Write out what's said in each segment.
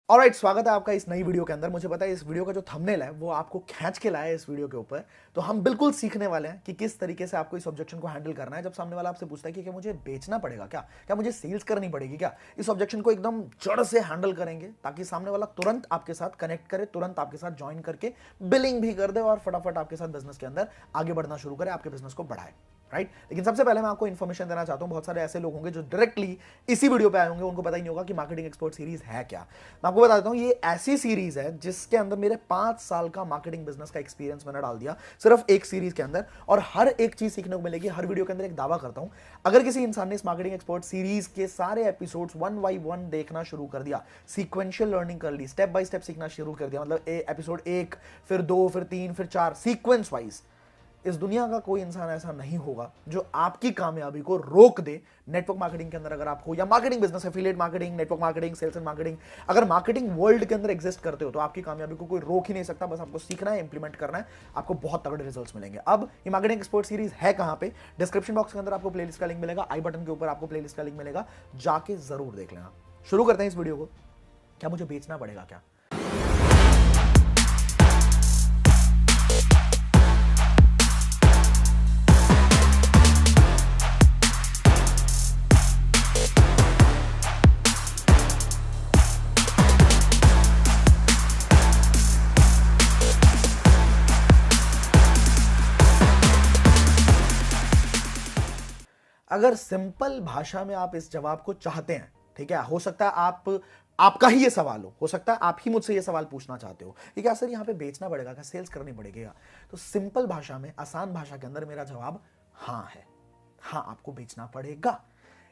Alright, स्वागत है आपका इस नई वीडियो के अंदर। मुझे पता है इस वीडियो का जो थंबनेल है वो आपको खींच के लाया है इस वीडियो के ऊपर। तो हम बिल्कुल सीखने वाले हैं कि किस तरीके से आपको इस ऑब्जेक्शन को हैंडल करना है। जब सामने वाला आपसे पूछता है कि क्या मुझे बेचना पड़ेगा, क्या क्या मुझे सेल्स करनी पड़ेगी, क्या इस ऑब्जेक्शन को एकदम जड़ से हैंडल करेंगे ताकि सामने वाला तुरंत आपके साथ कनेक्ट करे, तुरंत आपके साथ ज्वाइन करके बिलिंग भी कर दे और फटाफट आपके साथ बिजनेस के अंदर आगे बढ़ना शुरू करे, आपके बिजनेस को बढ़ाए। राइट लेकिन सबसे पहले मैं आपको इन्फॉर्मेशन देना चाहता हूं। बहुत सारे ऐसे लोग होंगे जो डायरेक्टली इसी वीडियो पे आए होंगे, उनको पता ही नहीं होगा कि मार्केटिंग एक्सपर्ट सीरीज है क्या। मैं आपको बता देता हूं, ये ऐसी सीरीज है जिसके अंदर मेरे 5 साल का मार्केटिंग बिजनेस का एक्सपीरियंस मैंने डाल दिया सिर्फ एक सीरीज के अंदर, और हर एक चीज सीखने को मिलेगी। हर वीडियो के अंदर एक दावा करता हूं, अगर किसी इंसान ने इस मार्केटिंग एक्सपर्ट सीरीज के सारे एपिसोड्स 1 बाय 1 देखना शुरू कर दिया, सीक्वेंशियल लर्निंग कर ली, स्टेप बाय स्टेप सीखना शुरू कर दिया, मतलब एपिसोड 1 फिर 2 फिर 3 फिर 4 सीक्वेंस वाइज, इस दुनिया का कोई इंसान ऐसा नहीं होगा जो आपकी कामयाबी को रोक दे। नेटवर्क मार्केटिंग के अंदर अगर आप हो, या marketing business, affiliate marketing, network marketing, sales and marketing, अगर मार्केटिंग वर्ल्ड के अंदर एग्जिस्ट करते हो तो आपकी कामयाबी को कोई रोक ही नहीं सकता। बस आपको सीखना है, इंप्लीमेंट करना है, आपको बहुत तगड़े रिजल्ट्स मिलेंगे। अब ये मार्केटिंग एक्सपर्ट सीरीज है कहां पे? डिस्क्रिप्शन बॉक्स के अंदर आपको प्लेलिस्ट का लिंक मिलेगा, आई बटन के ऊपर आपको प्लेलिस्ट का लिंक मिलेगा, जाके जरूर देख लेना। शुरू करते हैं इस वीडियो को। क्या मुझे बेचना पड़ेगा क्या? अगर सिंपल भाषा में आप इस जवाब को चाहते हैं, ठीक है, हो सकता है आपका ही ये सवाल हो सकता है आप ही मुझसे ये सवाल पूछना चाहते हो कि क्या सर यहाँ पे बेचना पड़ेगा, क्या सेल्स करनी पड़ेगी क्या? तो सिंपल भाषा में, आसान भाषा के अंदर मेरा जवाब हाँ है। हाँ, आपको बेचना पड़ेगा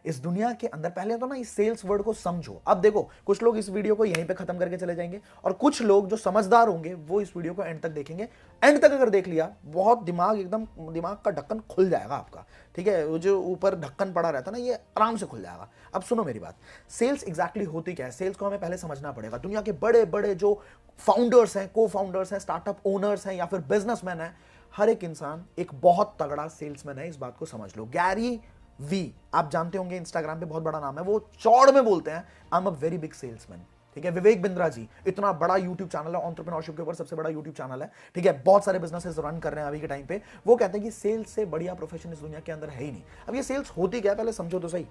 इस दुनिया के अंदर। पहले तो ना इस सेल्स वर्ड को समझो। अब देखो, कुछ लोग इस वीडियो को यहीं पे खत्म करके चले जाएंगे, और कुछ लोग जो समझदार होंगे वो इस वीडियो को एंड तक देखेंगे। एंड तक अगर देख लिया, बहुत दिमाग का ढक्कन खुल जाएगा आपका, ठीक है। वो जो ऊपर ढक्कन पड़ा रहता है ना, ये आराम से खुल जाएगा। अब सुनो मेरी बात, सेल्स एग्जैक्टली होती क्या है? सेल्स को हमें पहले समझना पड़ेगा। दुनिया के बड़े बड़े जो फाउंडर्स हैं, को फाउंडर्स हैं, स्टार्टअप ओनर्स हैं, या फिर बिजनेसमैन है, हर एक इंसान एक बहुत तगड़ा सेल्समैन है। इस बात को समझ लो। गैरी वी, आप जानते होंगे, इंस्टाग्राम पे बहुत बड़ा नाम है, वो चौड़ में बोलते हैं I am a very big salesman, ठीक है। विवेक बिंद्रा जी, इतना बड़ा यूट्यूब चैनल है, एंटरप्रेन्योरशिप के ऊपर सबसे बड़ा यूट्यूब चैनल है, ठीक है, बहुत सारे बिजनेसेस रन कर रहे हैं अभी के टाइम पे। वो कहते हैं कि सेल्स से बढ़िया प्रोफेशन इस दुनिया के अंदर है ही नहीं। अब ये सेल्स होती क्या है, पहले समझो तो सही।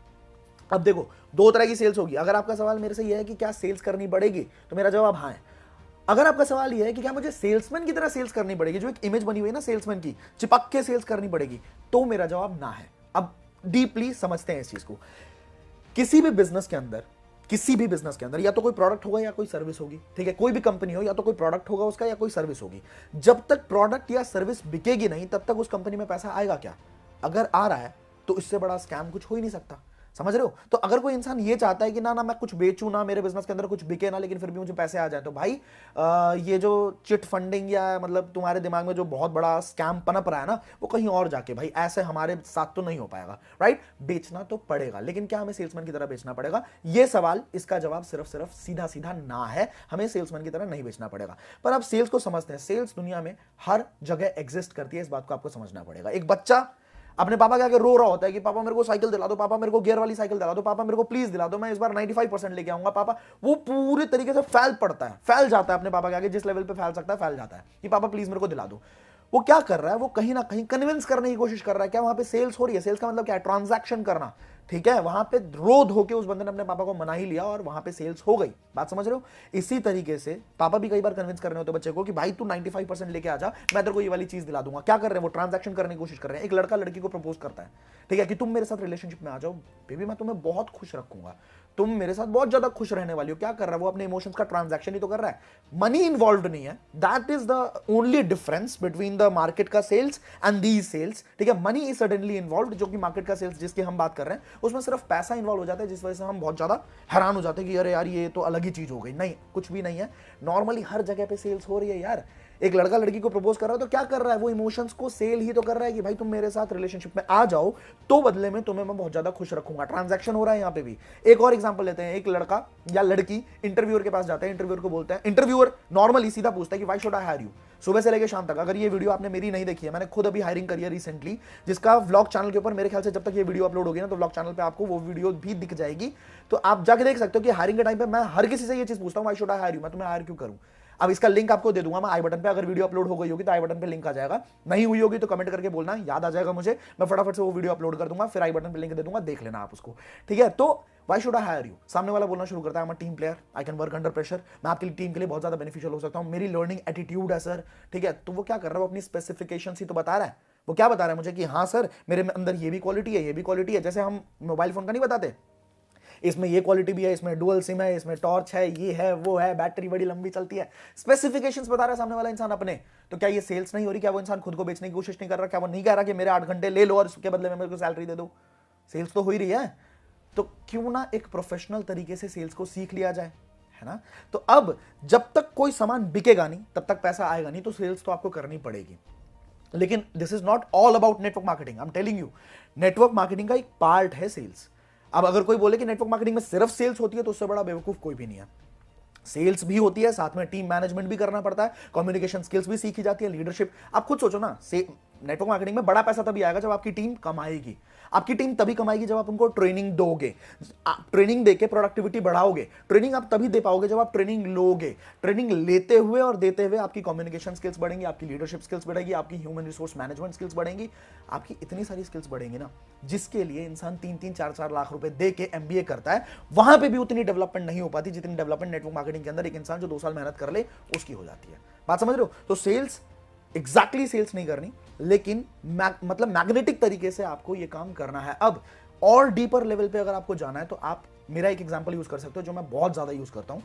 अब देखो, दो तरह की सेल्स होगी। अगर आपका सवाल मेरे से यह है कि क्या सेल्स करनी पड़ेगी, तो मेरा जवाब हाँ है। अगर आपका सवाल यह है कि क्या मुझे सेल्समैन की तरह सेल्स करनी पड़ेगी, जो एक इमेज बनी हुई है ना सेल्समैन की, चिपक के सेल्स करनी पड़ेगी, तो मेरा जवाब ना है। अब डीपली समझते हैं इस चीज को। किसी भी बिजनेस के अंदर या तो कोई प्रोडक्ट होगा या कोई सर्विस होगी, ठीक है। कोई भी कंपनी हो, या तो कोई प्रोडक्ट होगा उसका या कोई सर्विस होगी। जब तक प्रोडक्ट या सर्विस बिकेगी नहीं, तब तक उस कंपनी में पैसा आएगा क्या? अगर आ रहा है तो इससे बड़ा स्कैम कुछ हो ही नहीं सकता। समझ रहे हो? तो अगर कोई इंसान ये चाहता है कि ना मैं कुछ बेचूं, ना मेरे बिजनेस के अंदर कुछ बिके ना, लेकिन फिर भी मुझे पैसे आ जाए, तो भाई ये जो चिट फंडिंग या मतलब तुम्हारे दिमाग में जो बहुत बड़ा स्कैम पनप रहा है ना, वो कहीं और जाके, भाई ऐसे हमारे साथ तो नहीं हो पाएगा। राइट? बेचना तो पड़ेगा, लेकिन क्या हमें सेल्समैन की तरह बेचना पड़ेगा? ये सवाल, इसका जवाब सिर्फ सीधा सीधा ना है। हमें सेल्समैन की तरह नहीं बेचना पड़ेगा। पर आप सेल्स को समझते हैं, सेल्स दुनिया में हर जगह एग्जिस्ट करती है, इस बात को आपको समझना पड़ेगा। एक बच्चा अपने पापा के आगे रो रहा होता है कि पापा मेरे को साइकिल दिला दो, पापा मेरे को गियर वाली साइकिल दिला दो, पापा मेरे को प्लीज दिला दो, मैं इस बार 95% लेके आऊंगा पापा। वो पूरे तरीके से फैल जाता है अपने पापा के आगे, जिस लेवल पे फैल सकता है फैल जाता है कि पापा प्लीज मेरे को दिला दो। वो क्या कर रहा है? वो कहीं ना कहीं कन्विंस करने की कोशिश कर रहा है। क्या वहां पे सेल्स हो रही है? सेल्स का मतलब क्या है? ट्रांजैक्शन करना, ठीक है। वहां पे रोध होके उस बंदे ने अपने पापा को मना ही लिया और वहां पे सेल्स हो गई। बात समझ रहे हो? इसी तरीके से पापा भी कई बार कन्विंस कर रहे होते बच्चे को कि भाई तू 95% लेके आ जा, मैं तेरे को ये वाली चीज दिला दूंगा। क्या कर रहे हैं? वो ट्रांजैक्शन करने की कोशिश कर रहे हैं। एक लड़का लड़की को प्रपोज करता है, ठीक है, कि तुम मेरे साथ रिलेशनशिप में आ जाओ बेबी, मैं तुम्हें बहुत खुश रखूंगा, तुम मेरे साथ बहुत ज्यादा खुश रहने वाली हो। क्या कर रहा है वो? अपने इमोशंस का ट्रांजैक्शन ही तो कर रहा है। मनी इन्वॉल्व नहीं है। That is the only difference between the market का सेल्स एंड दीज सेल्स, ठीक है। मनी इज सडनली इन्वॉल्व, जो कि मार्केट का सेल्स जिसकी हम बात कर रहे हैं उसमें सिर्फ पैसा इन्वॉल्व हो जाता है, जिस वजह से हम बहुत ज्यादा हैरान हो जाते हैं कि अरे यार ये तो अलग ही चीज हो गई। नहीं, कुछ भी नहीं है। नॉर्मली हर जगह पे सेल्स हो रही है यार। एक लड़का लड़की को प्रपोज कर रहा है तो क्या कर रहा है, वो इमोशंस को सेल ही तो कर रहा है कि भाई तुम मेरे साथ रिलेशनशिप में आ जाओ तो बदले में तुम्हें मैं बहुत ज्यादा खुश रखूंगा। ट्रांजैक्शन हो रहा है यहां पे भी। एक और एग्जांपल लेते हैं, एक लड़का या लड़की इंटरव्यूअर के पास जाते हैं, इंटरव्यूअर को बोलते हैं, इंटरव्यूअर नॉर्मली सीधा पूछता है कि why should I hire you. सुबह से लेकर शाम तक, अगर ये वीडियो आपने मेरी नहीं देखी है, मैंने खुद अभी हायरिंग करी है रिसेंटली, जिसका व्लॉग चैनल के ऊपर मेरे ख्याल से जब तक ये वीडियो अपलोड होगी ना तो व्लॉग चैनल पे आपको वो वीडियो भी दिख जाएगी, तो आप जाके देख सकते हो कि हायरिंग के टाइम पे मैं हर किसी से ये चीज पूछता हूं, why should I hire you, मैं तुम्हें हायर क्यों करूं। अब इसका लिंक आपको दे दूंगा मैं आई बटन पे, अगर वीडियो अपलोड हो गई होगी तो आई बटन पे लिंक आ जाएगा, नहीं हुई होगी तो कमेंट करके बोलना, याद आ जाएगा मुझे, मैं फटाफट से वो वीडियो अपलोड कर दूंगा, फिर आई बटन पे लिंक दे दूंगा, देख लेना आप उसको, ठीक है। तो why should I hire you, सामने वाला बोलना शुरू करता है, I am a team player, I can work under pressure, मैं आपकी टीम के लिए बहुत ज्यादा बेनिफिशियल हो सकता हूं, मेरी लर्निंग एटीट्यूड है सर, ठीक है। तो वो क्या कर रहा है, वो अपनी स्पेसिफिकेशन ही तो बता रहा है। वो क्या बता रहा है मुझे कि हाँ सर मेरे अंदर ये भी क्वालिटी है, ये भी क्वालिटी है। जैसे हम मोबाइल फोन का नहीं बताते, इसमें ये क्वालिटी भी है, इसमें डुअल सिम है, इसमें टॉर्च है, ये है, वो है, बैटरी बड़ी लंबी चलती है, स्पेसिफिकेशंस बता रहा है सामने वाला इंसान अपने। तो क्या ये सेल्स नहीं हो रही? क्या वो इंसान खुद को बेचने की कोशिश नहीं कर रहा? क्या वो नहीं कह रहा कि मेरे 8 घंटे ले लो और उसके बदले में मेरे को सैलरी दे दो? सेल्स तो हो ही रही है। तो क्यों ना एक प्रोफेशनल तरीके से सेल्स को सीख लिया जाए, है ना। तो अब जब तक कोई सामान बिकेगा नहीं तब तक पैसा आएगा नहीं, तो सेल्स तो आपको करनी पड़ेगी। लेकिन this is not all about network marketing, I am telling you, network marketing का एक पार्ट है सेल्स। अब अगर कोई बोले कि नेटवर्क मार्केटिंग में सिर्फ सेल्स होती है तो उससे बड़ा बेवकूफ कोई भी नहीं है। सेल्स भी होती है, साथ में टीम मैनेजमेंट भी करना पड़ता है, कम्युनिकेशन स्किल्स भी सीखी जाती है, लीडरशिप। आप खुद सोचो ना, नेटवर्क मार्केटिंग में बड़ा पैसा तभी आएगा जब आपकी टीम कमाएगी। आपकी टीम तभी कमाएगी जब आप उनको ट्रेनिंग दोगे, ट्रेनिंग देके प्रोडक्टिविटी बढ़ाओगे। ट्रेनिंग आप तभी दे पाओगे जब आप ट्रेनिंग लोगे। ट्रेनिंग लेते हुए और देते हुए आपकी कम्युनिकेशन स्किल्स बढ़ेंगी, आपकी लीडरशिप स्किल्स बढ़ेगी, आपकी ह्यूमन रिसोर्स मैनेजमेंट स्किल्स बढ़ेंगी, आपकी इतनी सारी स्किल्स बढ़ेंगी ना, जिसके लिए इंसान 3-3, 4-4 लाख रुपए दे के एमबीए करता है। वहां पे भी उतनी डेवलपमेंट नहीं हो पाती जितनी डेवलपमेंट नेटवर्क मार्केटिंग के अंदर एक इंसान जो 2 साल मेहनत कर ले उसकी हो जाती है। बात समझ रहे हो? तो सेल्स एग्जैक्टली सेल्स नहीं करनी, लेकिन मतलब मैग्नेटिक तरीके से आपको यह काम करना है। अब और डीपर लेवल पे अगर आपको जाना है तो आप मेरा एक एग्जांपल यूज कर सकते हो जो मैं बहुत ज्यादा यूज करता हूं,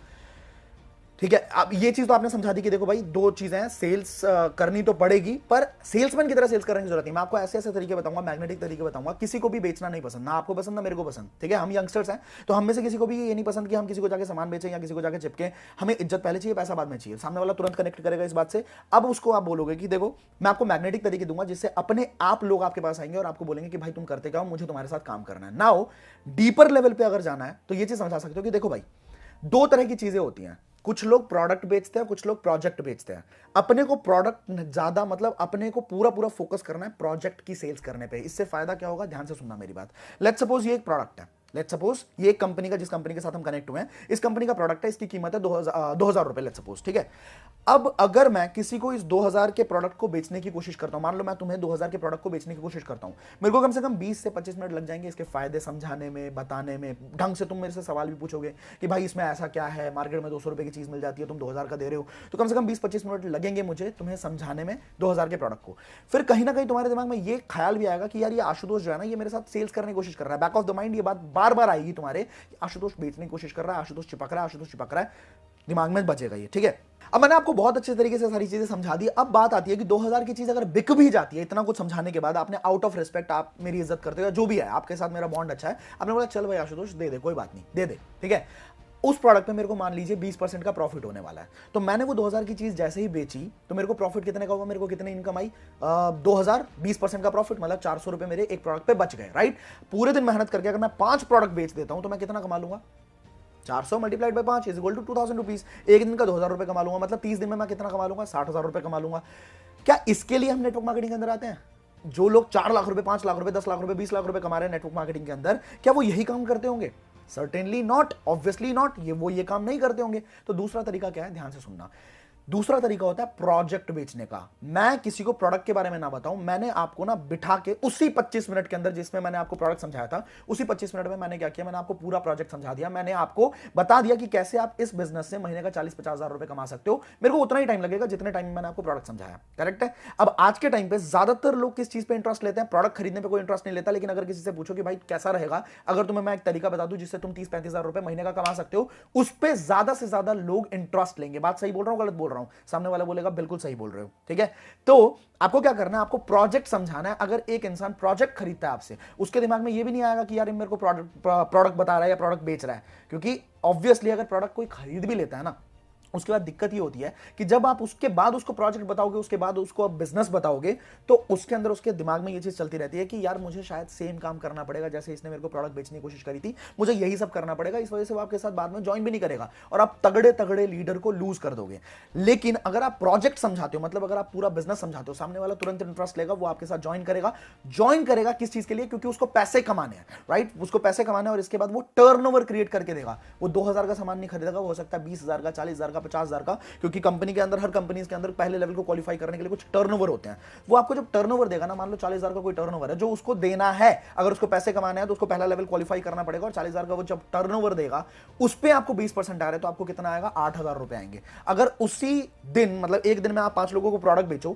ठीक है। अब ये चीज तो आपने समझा दी कि देखो भाई 2 चीजें हैं, सेल्स करनी तो पड़ेगी, पर सेल्समैन की तरह सेल्स करने की जरूरत नहीं। मैं आपको ऐसे ऐसे तरीके बताऊंगा, मैग्नेटिक तरीके बताऊंगा। किसी को भी बेचना नहीं पसंद, ना आपको पसंद ना मेरे को पसंद, ठीक है। हम यंगस्टर्स हैं तो हम में से किसी को भी ये नहीं पसंद कि हम किसी को जाके सामान बेचें या किसी को जाके चिपके। हमें इज्जत पहले चाहिए, पैसा बाद में चाहिए। सामने वाला तुरंत कनेक्ट करेगा इस बात से। अब उसको आप बोलोगे कि देखो मैं आपको मैग्नेटिक तरीके दूंगा जिससे अपने आप लोग आपके पास आएंगे और आपको बोलेंगे कि भाई तुम करते क्या हो, मुझे तुम्हारे साथ काम करना है। नाउ डीपर लेवल पे अगर जाना है तो ये चीज समझा सकते हो कि देखो भाई 2 तरह की चीजें होती हैं। कुछ लोग प्रोडक्ट बेचते हैं, कुछ लोग प्रोजेक्ट बेचते हैं। अपने को प्रोडक्ट ज्यादा मतलब अपने को पूरा पूरा फोकस करना है प्रोजेक्ट की सेल्स करने पे। इससे फायदा क्या होगा, ध्यान से सुनना मेरी बात। लेट्स सपोज ये एक प्रोडक्ट है, लेट्स सपोज ये एक कंपनी का, जिस कंपनी के साथ हम कनेक्ट हुए हैं, इस कंपनी का प्रोडक्ट है, इसकी कीमत है 2000 रुपए, लेट्स सपोज, ठीक है। अब अगर मैं किसी को इस 2000 के प्रोडक्ट को बेचने की कोशिश करता हूं, मान लो मैं तुम्हें 2000 के प्रोडक्ट को बेचने की कोशिश करता हूं, मेरे को कम से कम 20 से 25 मिनट लग जाएंगे इसके फायदे समझाने में, बताने में। ढंग से तुम मेरे से सवाल भी पूछोगे कि भाई इसमें ऐसा क्या है, मार्केट में 200 रुपए की चीज मिल जाती है, तुम 2000 का दे रहे हो, तो कम से कम 20-25 मिनट लगेंगे मुझे तुम्हें समझाने में 2000 के प्रोडक्ट को। फिर कहीं ना कहीं तुम्हारे दिमाग में ये ख्याल भी आएगा कि यार ये आशुतोष जो है ना, ये मेरे साथ सेल्स करने की कोशिश कर रहा है। बैक ऑफ द माइंड ये बात बार बार आएगी तुम्हारे, आशुतोष बेचने की कोशिश कर रहा है, आशुतोष चिपक रहा है, आशुतोष चिपक रहा है, दिमाग में बचेगा ये, ठीक है। अब मैंने आपको बहुत अच्छे तरीके से सारी चीजें समझा दी। अब बात आती है कि 2000 की चीज अगर बिक भी जाती है, इतना कुछ समझाने के बाद आपने आउट ऑफ रिस्पेक्ट, आप मेरी इज्जत करते हो, जो भी है आपके साथ मेरा बॉन्ड अच्छा है, आपने बोला चल भाई आशुतोष दे दे, कोई बात नहीं, दे दे, ठीक है। उस प्रोडक्ट पे मेरे को मान लीजिए 20% का प्रॉफिट होने वाला है, तो मैंने वो 2000 की चीज जैसे ही बेची तो मेरे को प्रॉफिट कितने का हुआ, मेरे को कितनी इनकम आई, 2000, 20% का प्रॉफिट, मतलब 400 रुपए मेरे एक प्रोडक्ट पे बच गए, राइट। पूरे दिन मेहनत करके अगर मैं 5 प्रोडक्ट बेच देता हूं तो मैं कितना कमा लूंगा, 400 multiplied by 5 is equal to 2000 rupees. एक दिन का 2000 रुपए कमा लूंगा, मतलब 30 दिन में मैं कितना कमा लूंगा, 60,000 रुपए कमा लूंगा। क्या इसके लिए हम नेटवर्क मार्केटिंग के अंदर आते हैं? जो लोग 4 लाख रुपए, 5 लाख रुपए, 10 लाख रुपए, 20 लाख रुपए कमा रहे हैं नेटवर्क मार्केटिंग के अंदर, क्या वो यही काम करते होंगे? सर्टेनली नॉट, ऑब्वियसली नॉट, वो ये काम नहीं करते होंगे। तो दूसरा तरीका क्या है, ध्यान से सुनना। दूसरा तरीका होता है प्रोजेक्ट बेचने का। मैं किसी को प्रोडक्ट के बारे में ना बताऊं, मैंने आपको ना बिठा के उसी 25 मिनट के अंदर जिसमें मैंने आपको प्रोडक्ट समझाया था, उसी 25 मिनट में मैंने क्या किया, मैंने आपको पूरा प्रोजेक्ट समझा दिया। मैंने आपको बता दिया कि कैसे आप इस बिजनेस से महीने का 40-50 हजार रुपए कमा सकते हो। मेरे को उतना ही टाइम लगेगा जितने टाइम में मैंने आपको प्रोडक्ट समझाया, करेक्ट है। अब आज के टाइम पे ज्यादातर लोग किस चीज पे इंटरेस्ट लेते हैं, प्रोडक्ट खरीदने पे कोई इंटरेस्ट नहीं लेता। लेकिन अगर किसी से पूछो कि भाई कैसा रहेगा अगर तुम्हें मैं एक तरीका बता दूं जिससे तुम 30-35 हजार रुपए महीने का कमा सकते हो, उस पर ज्यादा से ज्यादा लोग इंटरेस्ट लेंगे। बात सही बोल रहा हूं, गलत बोल रहा हूं? सामने वाला बोलेगा बिल्कुल सही बोल रहे हो, ठीक है। तो आपको क्या करना है, आपको प्रोजेक्ट समझाना है। अगर एक इंसान प्रोजेक्ट खरीदता है आपसे, उसके दिमाग में ये भी नहीं आएगा कि यार मेरे को प्रोडक्ट बता रहा है या प्रोडक्ट बेच रहा है, क्योंकि ऑब्वियसली अगर प्रोडक्ट कोई खरीद भी लेता है ना, उसके बाद दिक्कत ये होती है कि जब आप उसके बाद उसको प्रोजेक्ट बताओगे, उसके बाद उसको बिजनेस बताओगे, तो उसके अंदर उसके दिमाग में ये चीज चलती रहती है कि यार मुझे शायद सेम काम करना पड़ेगा जैसे इसने मेरे को प्रोडक्ट बेचने की कोशिश करी थी, मुझे यही सब करना पड़ेगा, इस वजह से वो आपके साथ बाद में ज्वाइन भी नहीं करेगा और आप तगड़े तगड़े लीडर को लूज कर दोगे। लेकिन अगर आप प्रोजेक्ट समझाते हो, मतलब अगर आप पूरा बिजनेस समझाते हो, सामने वाला तुरंत इंटरेस्ट लेगा, वो आपके साथ ज्वाइन करेगा। ज्वाइन करेगा किस चीज के लिए? क्योंकि उसको पैसे कमाने हैं, राइट? उसको पैसे कमाने हैं और इसके बाद वो टर्नओवर क्रिएट करके देगा। वो 2000 का सामान नहीं खरीदेगा, वो हो सकता है 20,000 का, 40,000 का, 50,000 का, क्योंकि कंपनी के अंदर, हर कंपनी के अंदर पहले लेवल को क्वालिफाई करने के लिए कुछ टर्नओवर होते हैं। वो आपको जब टर्नओवर देगा ना, मान लो 40,000 का कोई टर्नओवर है जो उसको देना है, अगर उसको पैसे कमाना है तो उसको पहला लेवल क्वालिफाई करना पड़ेगा, और 40,000 का वो जब टर्नओवर देगा उस पे आपको 20% आ रहा है, तो आपको कितना आएगा? 8,000 रुपए आएंगे। अगर उसी दिन, मतलब एक दिन में आप 5 लोगों को प्रोडक्ट बेचो,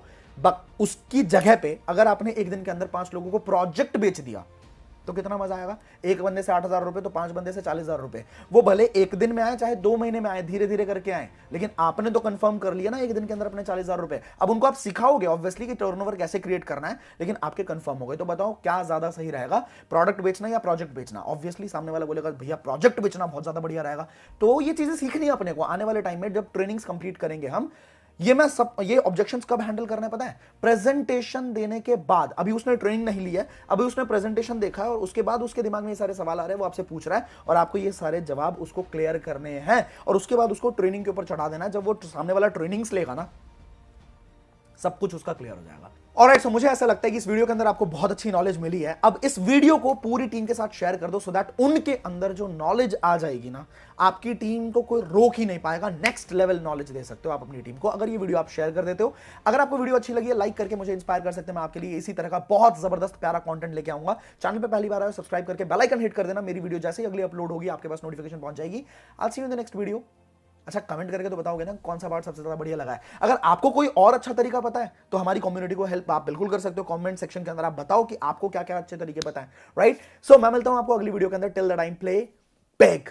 उसकी जगह पे अगर आपने एक दिन के अंदर 5 लोगों को प्रोजेक्ट बेच दिया, तो कितना मजा आएगा? एक बंदे से 8,000 रुपए, तो 5 बंदे से 40,000 रुपए। वो भले एक दिन में आए, चाहे 2 महीने में आए, धीरे धीरे करके आए, लेकिन आपने तो कंफर्म कर लिया ना एक दिन के अंदर अपने 40,000 रुपए। अब उनको आप सिखाओगे ऑब्वियसली कि टर्नओवर कैसे क्रिएट करना है, लेकिन आपके कंफर्म हो गए। तो बताओ क्या ज्यादा सही रहेगा, प्रोडक्ट बेचना या प्रोजेक्ट बेचना? ऑब्वियसली सामने वाला बोलेगा भैया प्रोजेक्ट बेचना बहुत ज्यादा बढ़िया रहेगा। तो ये चीजें सीखनी है अपने को आने वाले टाइम में, जब ट्रेनिंग्स कंप्लीट करेंगे हम। ये ऑब्जेक्शंस कब हैंडल करना है पता है? प्रेजेंटेशन देने के बाद। अभी उसने ट्रेनिंग नहीं ली है, अभी उसने प्रेजेंटेशन देखा है और उसके बाद उसके दिमाग में ये सारे सवाल आ रहे हैं, वो आपसे पूछ रहा है और आपको ये सारे जवाब उसको क्लियर करने हैं, और उसके बाद उसको ट्रेनिंग के ऊपर चढ़ा देना है। जब वो सामने वाला ट्रेनिंग्स लेगा ना, सब कुछ उसका क्लियर हो जाएगा। ऑलराइट, सो मुझे ऐसा लगता है कि इस वीडियो के अंदर आपको बहुत अच्छी नॉलेज मिली है। अब इस वीडियो को पूरी टीम के साथ शेयर कर दो, सो दैट उनके अंदर जो नॉलेज आ जाएगी ना, आपकी टीम को कोई रोक ही नहीं पाएगा। नेक्स्ट लेवल नॉलेज दे सकते हो आप अपनी टीम को, अगर ये वीडियो आप शेयर कर देते हो। अगर आपको वीडियो अच्छी लगी है, लाइक करके मुझे इंस्पायर कर सकते हैं। मैं आपके लिए इसी तरह का बहुत जबरदस्त प्यारा कंटेंट लेके आऊंगा। चैनल पे पहली बार आए, सब्सक्राइब करके बेल आइकन हिट कर देना। मेरी वीडियो जैसे ही अगली अपलोड होगी आपके पास नोटिफिकेशन पहुंच जाएगी। I see you in the next video. अच्छा, कमेंट करके तो बताओगे ना कौन सा पार्ट सबसे ज्यादा बढ़िया लगा है। अगर आपको कोई और अच्छा तरीका पता है तो हमारी कम्युनिटी को हेल्प आप बिल्कुल कर सकते हो। कमेंट सेक्शन के अंदर आप बताओ कि आपको क्या क्या अच्छे तरीके पता है, राइट? सो मैं मिलता हूं आपको अगली वीडियो के अंदर। Till the time, play big.